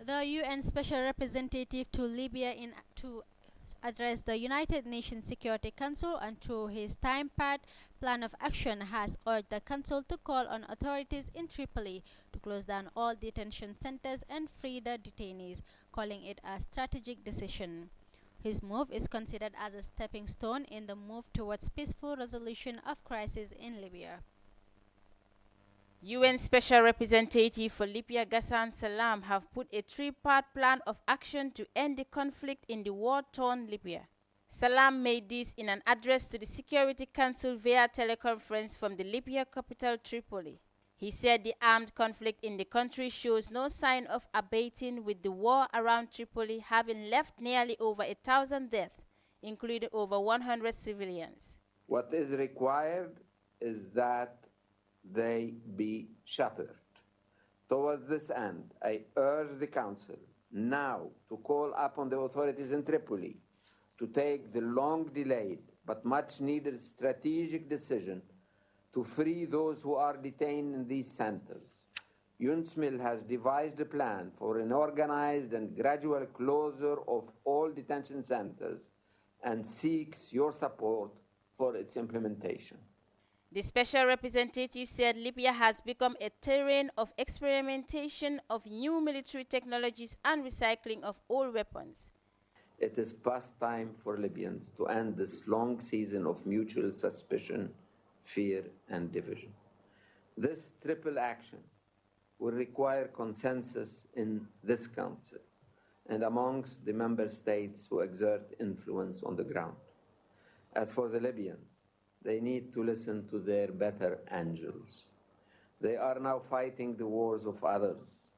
The UN Special Representative to Libya to address the United Nations Security Council and through his time-packed plan of action has urged the Council to call on authorities in Tripoli to close down all detention centers and free the detainees, calling it a strategic decision. His move is considered as a stepping stone in the move towards peaceful resolution of crisis in Libya. UN Special Representative for Libya Ghassan Salam have put a three-part plan of action to end the conflict in the war-torn Libya. Salam made this in an address to the Security Council via teleconference from the Libya capital Tripoli. He said the armed conflict in the country shows no sign of abating, with the war around Tripoli having left nearly over 1,000 deaths, including over 100 civilians. What is required is that they be shattered. Towards this end, I urge the Council now to call upon the authorities in Tripoli to take the long-delayed but much-needed strategic decision to free those who are detained in these centers. UNSMIL has devised a plan for an organized and gradual closure of all detention centers and seeks your support for its implementation. The special representative said Libya has become a terrain of experimentation of new military technologies and recycling of old weapons. It is past time for Libyans to end this long season of mutual suspicion, fear, and division. This triple action will require consensus in this Council and amongst the member states who exert influence on the ground. As for the Libyans, they need to listen to their better angels. They are now fighting the wars of others,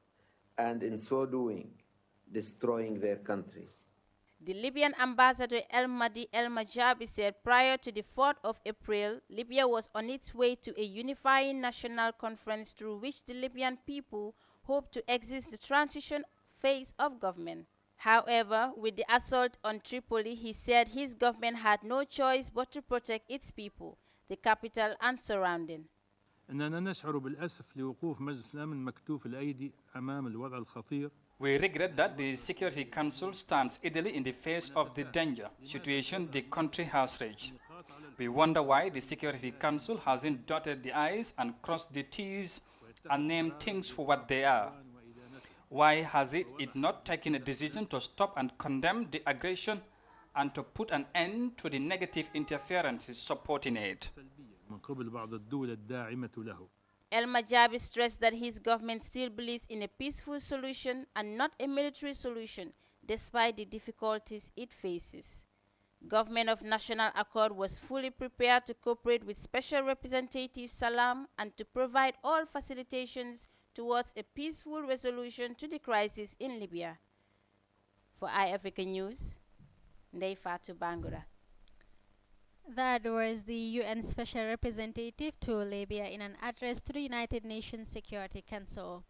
and in so doing, destroying their country. The Libyan ambassador El Mahdi El Majabi said prior to the 4th of April, Libya was on its way to a unifying national conference through which the Libyan people hope to exit the transition phase of government. However, with the assault on Tripoli, he said his government had no choice but to protect its people, the capital and surrounding. إننا نشعر بالأسف لوقوف مجلس الأمن مكتوف الأيدي أمام الوضع الخطير. We regret that the Security Council stands idly in the face of the danger situation the country has reached. We wonder why the Security Council hasn't dotted the I's and crossed the T's and named things for what they are. Why has it not taken a decision to stop and condemn the aggression and to put an end to the negative interferences supporting it? El Majabi stressed that his government still believes in a peaceful solution and not a military solution, despite the difficulties it faces. Government of National Accord was fully prepared to cooperate with Special Representative Salam and to provide all facilitations towards a peaceful resolution to the crisis in Libya. For iAfrica News, Ndeye Fatou Bangura. That was the UN Special Representative to Libya in an address to the United Nations Security Council.